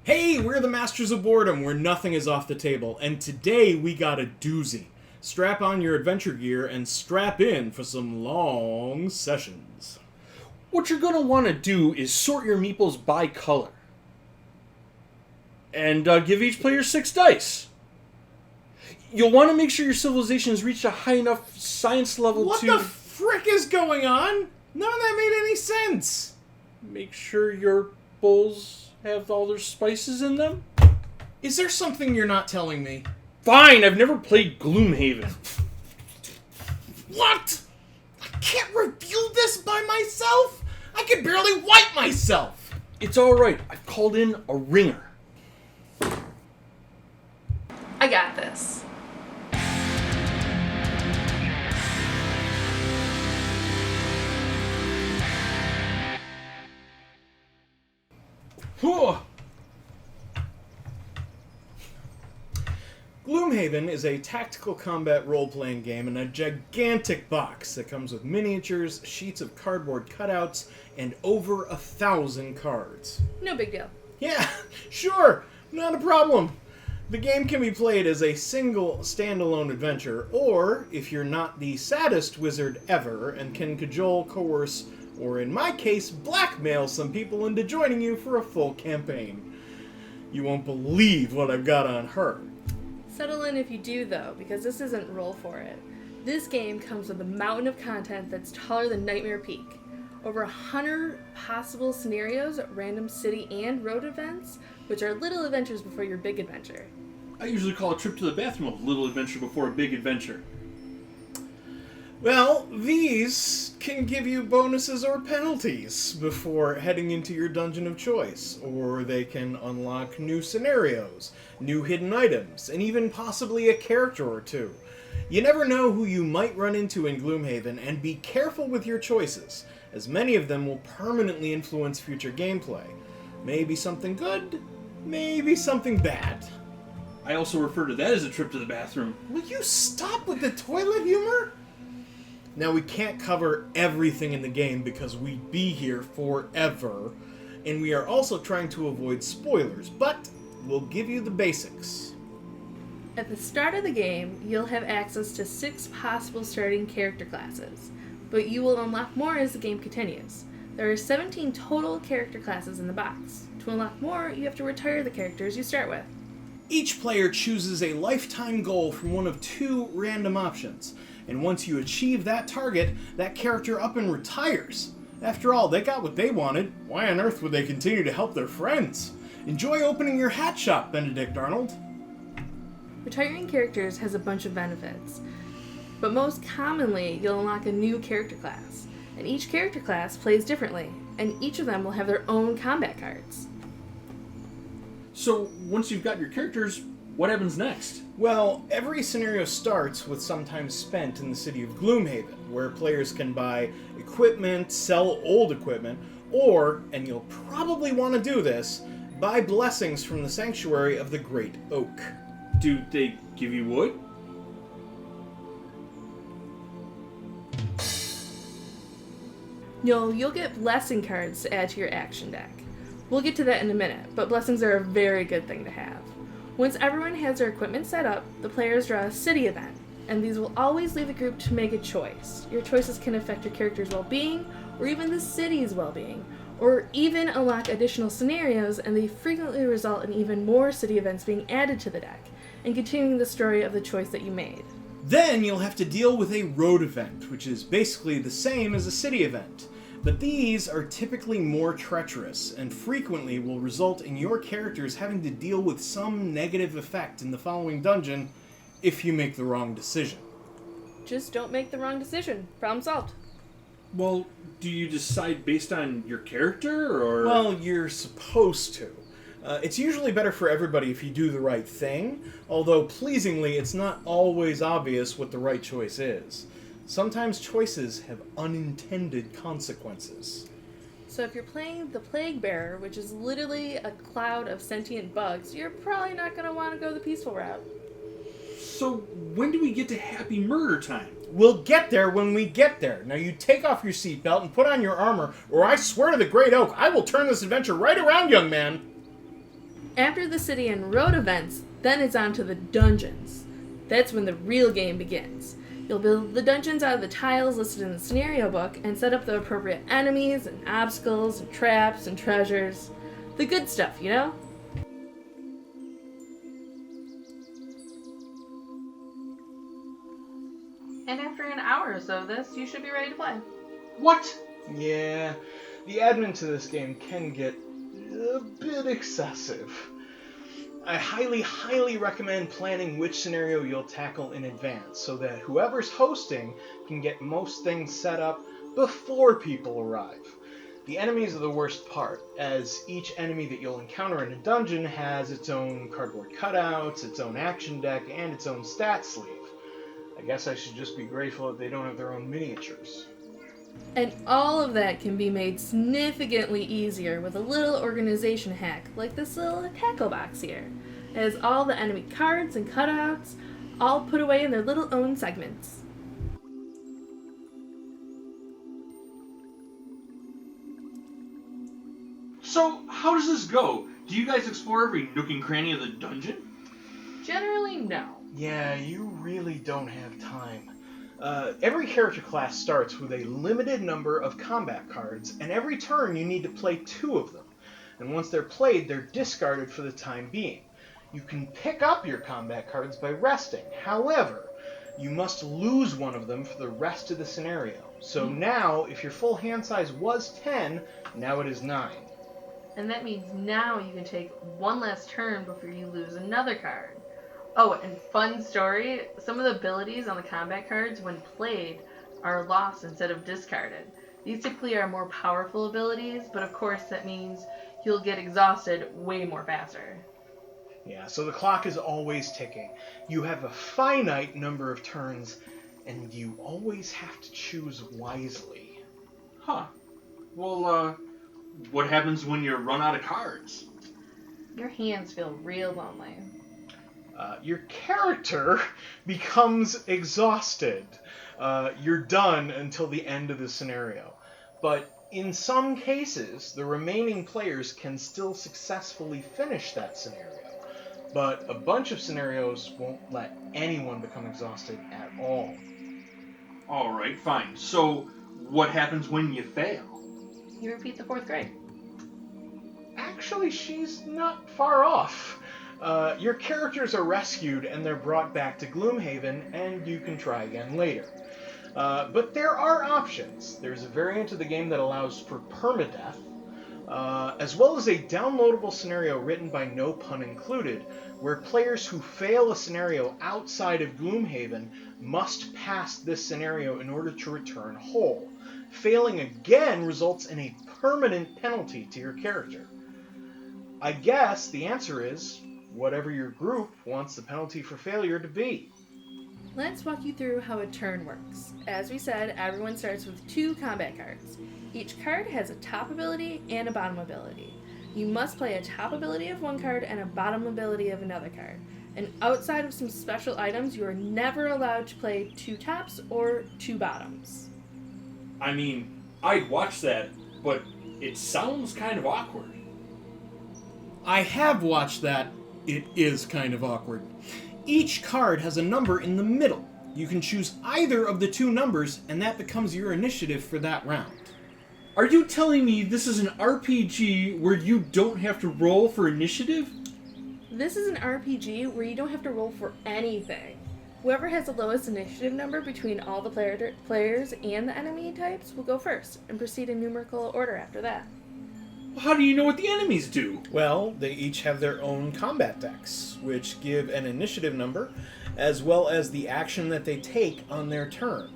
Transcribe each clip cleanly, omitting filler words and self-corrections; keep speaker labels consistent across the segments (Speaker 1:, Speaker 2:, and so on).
Speaker 1: Hey, we're the Masters of Boredom, where nothing is off the table, and today we got a doozy. Strap on your adventure gear and strap in for some long sessions.
Speaker 2: What you're going to want to do is sort your meeples by color. And give each player 6 dice. You'll want to make sure your civilization has reached a high enough science level
Speaker 1: What
Speaker 2: to...
Speaker 1: the frick is going on? None of that made any sense.
Speaker 2: Make sure your bowls have all their spices in them?
Speaker 1: Is there something you're not telling me?
Speaker 2: Fine, I've never played Gloomhaven.
Speaker 1: What? I can't review this by myself? I can barely wipe myself.
Speaker 2: It's alright, I've called in a ringer.
Speaker 3: I got this.
Speaker 1: Gloomhaven is a tactical combat role-playing game in a gigantic box that comes with miniatures, sheets of cardboard cutouts, and over 1,000 cards.
Speaker 3: No big deal.
Speaker 1: Yeah, sure, not a problem. The game can be played as a single, standalone adventure, or, if you're not the saddest wizard ever and can cajole, coerce, or in my case, blackmail some people into joining you for a full campaign. You won't believe what I've got on her.
Speaker 3: Settle in if you do, though, because this isn't roll for it. This game comes with a mountain of content that's taller than Nightmare Peak. Over 100 possible scenarios, random city and road events, which are little adventures before your big adventure.
Speaker 2: I usually call a trip to the bathroom a little adventure before a big adventure.
Speaker 1: Well, these can give you bonuses or penalties before heading into your dungeon of choice, or they can unlock new scenarios, new hidden items, and even possibly a character or two. You never know who you might run into in Gloomhaven, and be careful with your choices, as many of them will permanently influence future gameplay. Maybe something good, maybe something bad.
Speaker 2: I also refer to that as a trip to the bathroom.
Speaker 1: Will you stop with the toilet humor? Now, we can't cover everything in the game because we'd be here forever, and we are also trying to avoid spoilers, but we'll give you the basics.
Speaker 3: At the start of the game, you'll have access to 6 possible starting character classes, but you will unlock more as the game continues. There are 17 total character classes in the box. To unlock more, you have to retire the characters you start with.
Speaker 1: Each player chooses a lifetime goal from one of 2 random options, and once you achieve that target, that character up and retires. After all, they got what they wanted. Why on earth would they continue to help their friends? Enjoy opening your hat shop, Benedict Arnold.
Speaker 3: Retiring characters has a bunch of benefits, but most commonly, you'll unlock a new character class, and each character class plays differently, and each of them will have their own combat cards.
Speaker 2: So, once you've got your characters, what happens next?
Speaker 1: Well, every scenario starts with some time spent in the city of Gloomhaven, where players can buy equipment, sell old equipment, or, and you'll probably want to do this, buy blessings from the sanctuary of the Great Oak.
Speaker 2: Do they give you wood?
Speaker 3: No, you'll get blessing cards to add to your action deck. We'll get to that in a minute, but blessings are a very good thing to have. Once everyone has their equipment set up, the players draw a city event, and these will always leave the group to make a choice. Your choices can affect your character's well-being, or even the city's well-being, or even unlock additional scenarios, and they frequently result in even more city events being added to the deck, and continuing the story of the choice that you made.
Speaker 1: Then you'll have to deal with a road event, which is basically the same as a city event. But these are typically more treacherous, and frequently will result in your characters having to deal with some negative effect in the following dungeon if you make the wrong decision.
Speaker 3: Just don't make the wrong decision. Problem solved.
Speaker 2: Well, do you decide based on your character, or...?
Speaker 1: Well, you're supposed to. It's usually better for everybody if you do the right thing, although pleasingly it's not always obvious what the right choice is. Sometimes choices have unintended consequences.
Speaker 3: So if you're playing the Plague Bearer, which is literally a cloud of sentient bugs, you're probably not going to want to go the peaceful route.
Speaker 2: So when do we get to happy murder time?
Speaker 1: We'll get there when we get there. Now you take off your seatbelt and put on your armor, or I swear to the Great Oak, I will turn this adventure right around, young man.
Speaker 3: After the city and road events, then it's on to the dungeons. That's when the real game begins. You'll build the dungeons out of the tiles listed in the scenario book and set up the appropriate enemies and obstacles and traps and treasures. The good stuff, you know? And after an hour or so of this, you should be ready to play.
Speaker 2: What?
Speaker 1: Yeah, the admin to this game can get a bit excessive. I highly recommend planning which scenario you'll tackle in advance so that whoever's hosting can get most things set up before people arrive. The enemies are the worst part, as each enemy that you'll encounter in a dungeon has its own cardboard cutouts, its own action deck, and its own stat sleeve. I guess I should just be grateful that they don't have their own miniatures.
Speaker 3: And all of that can be made significantly easier with a little organization hack, like this little tackle box here. It has all the enemy cards and cutouts, all put away in their little own segments.
Speaker 2: So, how does this go? Do you guys explore every nook and cranny of the dungeon?
Speaker 3: Generally, no.
Speaker 1: Yeah, you really don't have time. Every character class starts with a limited number of combat cards, and every turn you need to play 2 of them. And once they're played, they're discarded for the time being. You can pick up your combat cards by resting. However, you must lose one of them for the rest of the scenario. So now, if your full hand size was 10, now it is 9.
Speaker 3: And that means now you can take one last turn before you lose another card. Oh, and fun story, some of the abilities on the combat cards, when played, are lost instead of discarded. These typically are more powerful abilities, but of course that means you'll get exhausted way more faster.
Speaker 1: Yeah, so the clock is always ticking. You have a finite number of turns, and you always have to choose wisely.
Speaker 2: Huh. Well, what happens when you run out of cards?
Speaker 3: Your hands feel real lonely.
Speaker 1: Your character becomes exhausted. You're done until the end of the scenario. But in some cases, the remaining players can still successfully finish that scenario. But a bunch of scenarios won't let anyone become exhausted at all.
Speaker 2: Alright, fine. So, what happens when you fail?
Speaker 3: You repeat the 4th grade.
Speaker 1: Actually, she's not far off. Your characters are rescued and they're brought back to Gloomhaven, and you can try again later. But there are options. There's a variant of the game that allows for permadeath, as well as a downloadable scenario written by No Pun Included, where players who fail a scenario outside of Gloomhaven must pass this scenario in order to return whole. Failing again results in a permanent penalty to your character. I guess the answer is whatever your group wants the penalty for failure to be.
Speaker 3: Let's walk you through how a turn works. As we said, everyone starts with 2 combat cards. Each card has a top ability and a bottom ability. You must play a top ability of one card and a bottom ability of another card. And outside of some special items, you are never allowed to play 2 tops or 2 bottoms.
Speaker 2: I mean, I'd watch that, but it sounds kind of awkward.
Speaker 4: I have watched that. It is kind of awkward. Each card has a number in the middle. You can choose either of the 2 numbers, and that becomes your initiative for that round.
Speaker 2: Are you telling me this is an RPG where you don't have to roll for initiative?
Speaker 3: This is an RPG where you don't have to roll for anything. Whoever has the lowest initiative number between all the players and the enemy types will go first, and proceed in numerical order after that.
Speaker 2: How do you know what the enemies do?
Speaker 1: Well, they each have their own combat decks, which give an initiative number, as well as the action that they take on their turn.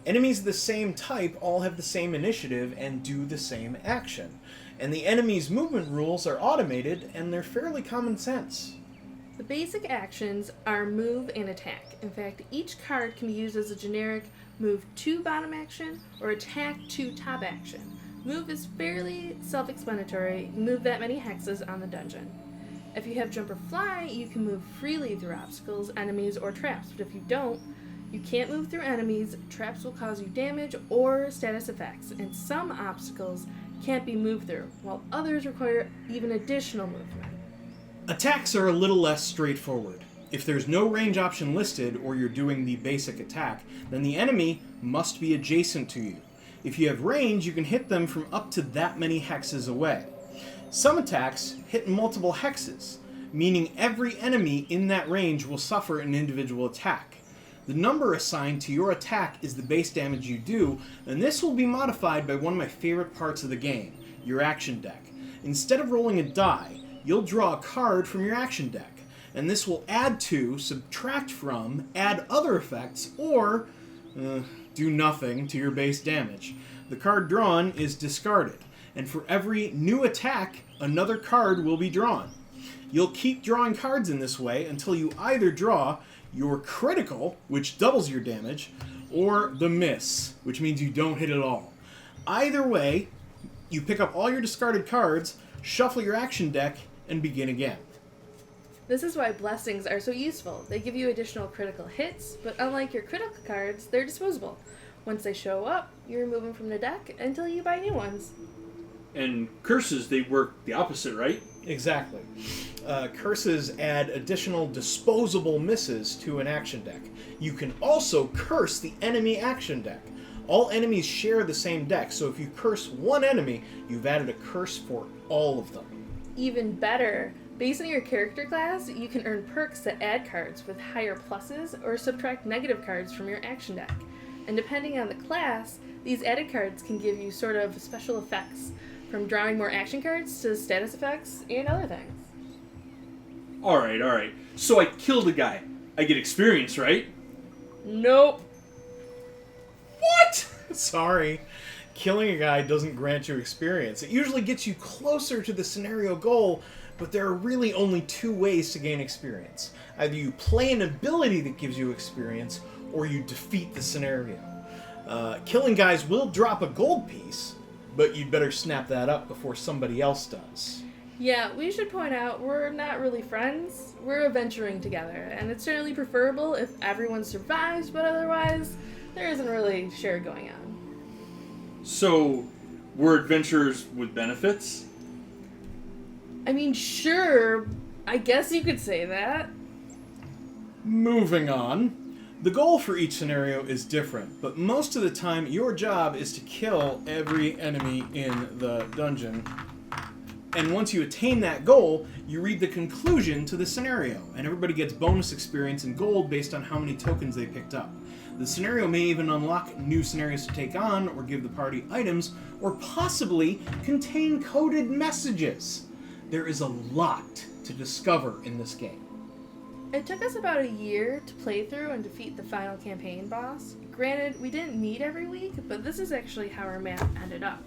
Speaker 1: Enemies of the same type all have the same initiative and do the same action. And the enemy's movement rules are automated, and they're fairly common sense.
Speaker 3: The basic actions are move and attack. In fact, each card can be used as a generic move 2 bottom action or attack 2 top action. Move is fairly self-explanatory. You move that many hexes on the dungeon. If you have jump or fly, you can move freely through obstacles, enemies, or traps. But if you don't, you can't move through enemies, traps will cause you damage or status effects, and some obstacles can't be moved through, while others require even additional movement.
Speaker 1: Attacks are a little less straightforward. If there's no range option listed, or you're doing the basic attack, then the enemy must be adjacent to you. If you have range, you can hit them from up to that many hexes away. Some attacks hit multiple hexes, meaning every enemy in that range will suffer an individual attack. The number assigned to your attack is the base damage you do, and this will be modified by one of my favorite parts of the game, your action deck. Instead of rolling a die, you'll draw a card from your action deck, and this will add to, subtract from, add other effects, or do nothing to your base damage. The card drawn is discarded, and for every new attack, another card will be drawn. You'll keep drawing cards in this way until you either draw your critical, which doubles your damage, or the miss, which means you don't hit at all. Either way, you pick up all your discarded cards, shuffle your action deck, and begin again.
Speaker 3: This is why blessings are so useful. They give you additional critical hits, but unlike your critical cards, they're disposable. Once they show up, you remove them from the deck until you buy new ones.
Speaker 2: And curses, they work the opposite, right?
Speaker 1: Exactly. Curses add additional disposable misses to an action deck. You can also curse the enemy action deck. All enemies share the same deck, so if you curse one enemy, you've added a curse for all of them.
Speaker 3: Even better, based on your character class, you can earn perks that add cards with higher pluses or subtract negative cards from your action deck. And depending on the class, these added cards can give you sort of special effects, from drawing more action cards to status effects and other things.
Speaker 2: Alright. So I killed a guy. I get experience, right?
Speaker 3: Nope.
Speaker 2: What?
Speaker 1: Sorry. Killing a guy doesn't grant you experience. It usually gets you closer to the scenario goal, but there are really only two ways to gain experience. Either you play an ability that gives you experience, or you defeat the scenario. Killing guys will drop a gold piece, but you'd better snap that up before somebody else does.
Speaker 3: Yeah, we should point out we're not really friends. We're adventuring together, and it's certainly preferable if everyone survives, but otherwise, there isn't really share going on.
Speaker 2: So, we're adventurers with benefits?
Speaker 3: I mean, sure, I guess you could say that.
Speaker 1: Moving on. The goal for each scenario is different, but most of the time your job is to kill every enemy in the dungeon. And once you attain that goal, you read the conclusion to the scenario, and everybody gets bonus experience and gold based on how many tokens they picked up. The scenario may even unlock new scenarios to take on, or give the party items, or possibly contain coded messages. There is a lot to discover in this game.
Speaker 3: It took us about a year to play through and defeat the final campaign boss. Granted, we didn't meet every week, but this is actually how our map ended up.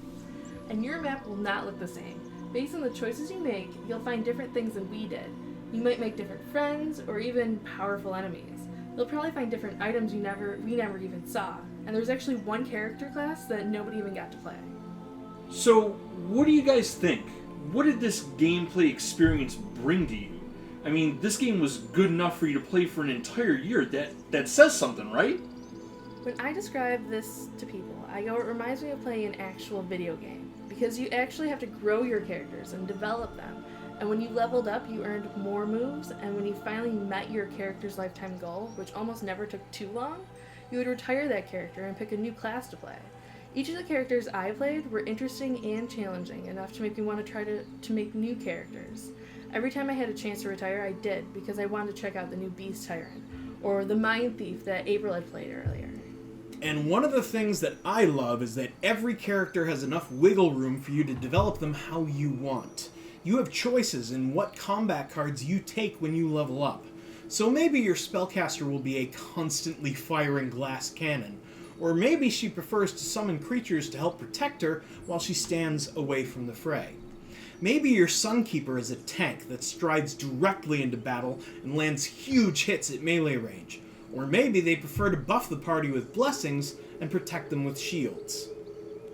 Speaker 3: And your map will not look the same. Based on the choices you make, you'll find different things than we did. You might make different friends, or even powerful enemies. You'll probably find different items we never even saw. And there's actually one character class that nobody even got to play.
Speaker 2: So, what do you guys think? What did this gameplay experience bring to you? I mean, this game was good enough for you to play for an entire year. That says something, right?
Speaker 3: When I describe this to people, I go, it reminds me of playing an actual video game. Because you actually have to grow your characters and develop them. And when you leveled up, you earned more moves, and when you finally met your character's lifetime goal, which almost never took too long, you would retire that character and pick a new class to play. Each of the characters I played were interesting and challenging enough to make me want to try to make new characters. Every time I had a chance to retire, I did, because I wanted to check out the new Beast Tyrant, or the Mind Thief that April had played earlier.
Speaker 1: And one of the things that I love is that every character has enough wiggle room for you to develop them how you want. You have choices in what combat cards you take when you level up. So maybe your spellcaster will be a constantly firing glass cannon, or maybe she prefers to summon creatures to help protect her while she stands away from the fray. Maybe your Sunkeeper is a tank that strides directly into battle and lands huge hits at melee range. Or maybe they prefer to buff the party with blessings and protect them with shields.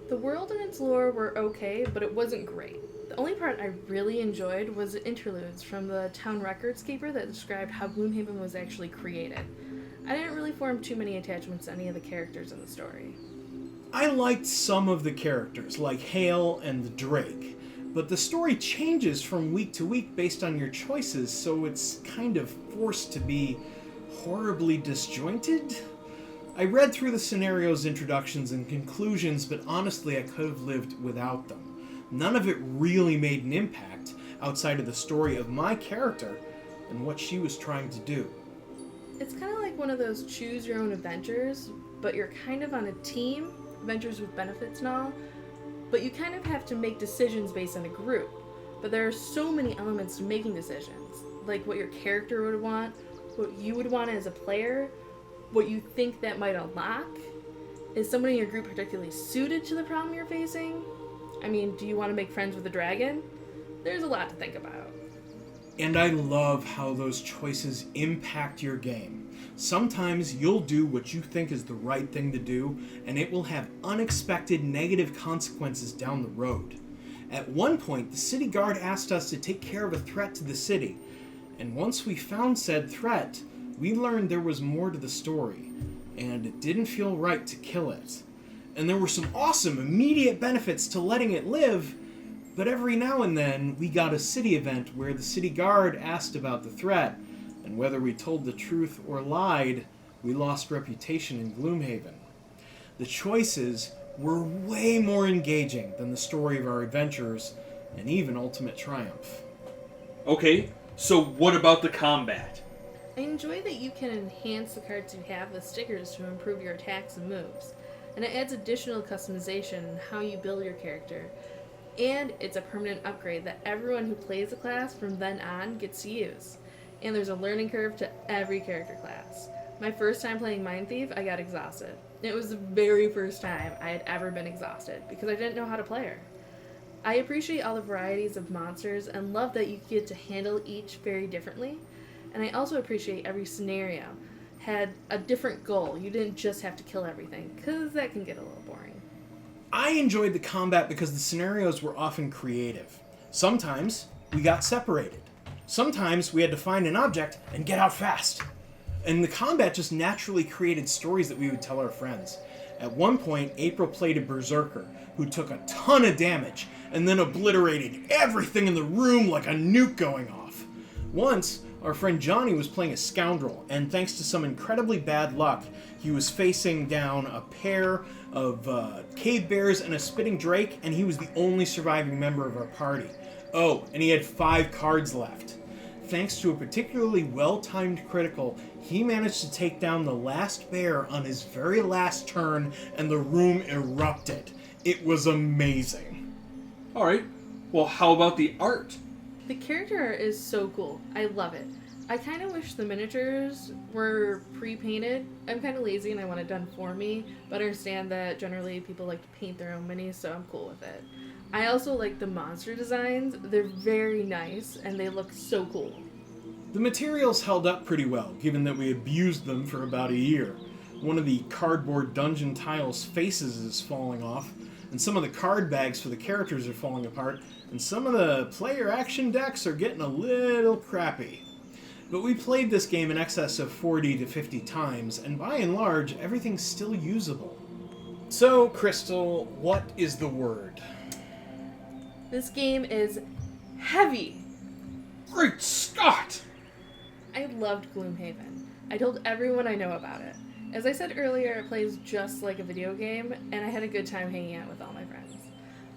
Speaker 3: The world and its lore were okay, but it wasn't great. The only part I really enjoyed was the interludes from the town records keeper that described how Gloomhaven was actually created. I didn't really form too many attachments to any of the characters in the story.
Speaker 1: I liked some of the characters, like Hale and the Drake, But the story changes from week to week based on your choices, so it's kind of forced to be horribly disjointed. I read through the scenario's introductions and conclusions, but honestly I could have lived without them. None of it really made an impact outside of the story of my character and what she was trying to do.
Speaker 3: It's kind of like one of those choose your own adventures, but you're kind of on a team, adventures with benefits and all, but you kind of have to make decisions based on a group. But there are so many elements to making decisions, like what your character would want, what you would want as a player, what you think that might unlock. Is someone in your group particularly suited to the problem you're facing? I mean, do you want to make friends with a dragon? There's a lot to think about.
Speaker 1: And I love how those choices impact your game. Sometimes you'll do what you think is the right thing to do, and it will have unexpected negative consequences down the road. At one point, the city guard asked us to take care of a threat to the city, and once we found said threat, we learned there was more to the story, and it didn't feel right to kill it. And there were some awesome immediate benefits to letting it live, but every now and then we got a city event where the city guard asked about the threat, and whether we told the truth or lied, we lost reputation in Gloomhaven. The choices were way more engaging than the story of our adventures, and even Ultimate Triumph.
Speaker 2: Okay, so what about the combat?
Speaker 3: I enjoy that you can enhance the cards you have with stickers to improve your attacks and moves, and it adds additional customization in how you build your character. And it's a permanent upgrade that everyone who plays the class from then on gets to use. And there's a learning curve to every character class. My first time playing Mind Thief, I got exhausted. It was the very first time I had ever been exhausted because I didn't know how to play her. I appreciate all the varieties of monsters and love that you get to handle each very differently. And I also appreciate every scenario had a different goal. You didn't just have to kill everything, because that can get a little boring.
Speaker 1: I enjoyed the combat because the scenarios were often creative. Sometimes we got separated. Sometimes we had to find an object and get out fast. And the combat just naturally created stories that we would tell our friends. At one point, April played a berserker who took a ton of damage and then obliterated everything in the room like a nuke going off. Once, our friend Johnny was playing a scoundrel, and thanks to some incredibly bad luck, he was facing down a pair of cave bears and a spitting drake, and he was the only surviving member of our party. Oh, and he had 5 cards left. Thanks to a particularly well-timed critical, he managed to take down the last bear on his very last turn, and the room erupted. It was amazing.
Speaker 2: Alright, well how about the art?
Speaker 3: The character art is so cool. I love it. I kind of wish the miniatures were pre-painted. I'm kind of lazy and I want it done for me, but I understand that generally people like to paint their own minis, so I'm cool with it. I also like the monster designs. They're very nice and they look so cool.
Speaker 1: The materials held up pretty well, given that we abused them for about a year. One of the cardboard dungeon tiles' faces is falling off, and some of the card bags for the characters are falling apart, and some of the player action decks are getting a little crappy. But we played this game in excess of 40 to 50 times, and by and large, everything's still usable. So, Crystal, what is the word?
Speaker 3: This game is heavy.
Speaker 2: Great Scott!
Speaker 3: I loved Gloomhaven. I told everyone I know about it. As I said earlier, it plays just like a video game, and I had a good time hanging out with all my friends.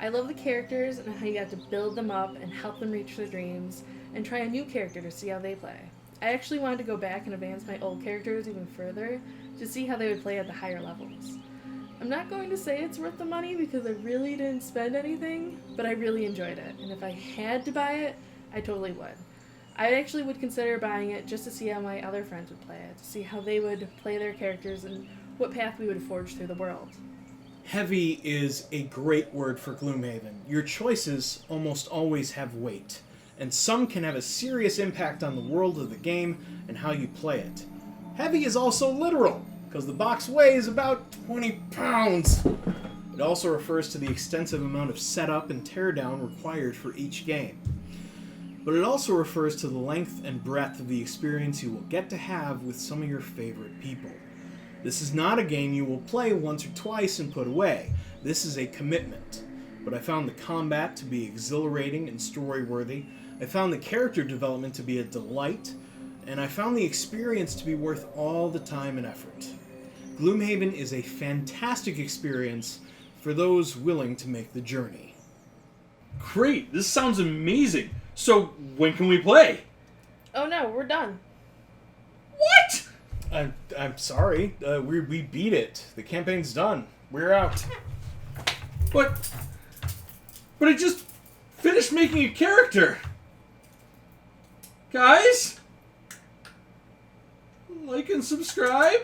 Speaker 3: I love the characters and how you got to build them up and help them reach their dreams, and try a new character to see how they play. I actually wanted to go back and advance my old characters even further to see how they would play at the higher levels. I'm not going to say it's worth the money because I really didn't spend anything, but I really enjoyed it, and if I had to buy it, I totally would. I actually would consider buying it just to see how my other friends would play it, to see how they would play their characters and what path we would forge through the world.
Speaker 1: Heavy is a great word for Gloomhaven. Your choices almost always have weight, and some can have a serious impact on the world of the game and how you play it. Heavy is also literal, because the box weighs about 20 pounds. It also refers to the extensive amount of setup and teardown required for each game. But it also refers to the length and breadth of the experience you will get to have with some of your favorite people. This is not a game you will play once or twice and put away. This is a commitment. but I found the combat to be exhilarating and story-worthy. I found the character development to be a delight, and I found the experience to be worth all the time and effort. Gloomhaven is a fantastic experience for those willing to make the journey.
Speaker 2: Great, this sounds amazing. So, when can we play?
Speaker 3: Oh no, we're done.
Speaker 2: What?
Speaker 1: I'm sorry. We beat it. The campaign's done. We're out.
Speaker 2: But I just finished making a character. Guys? Like and subscribe?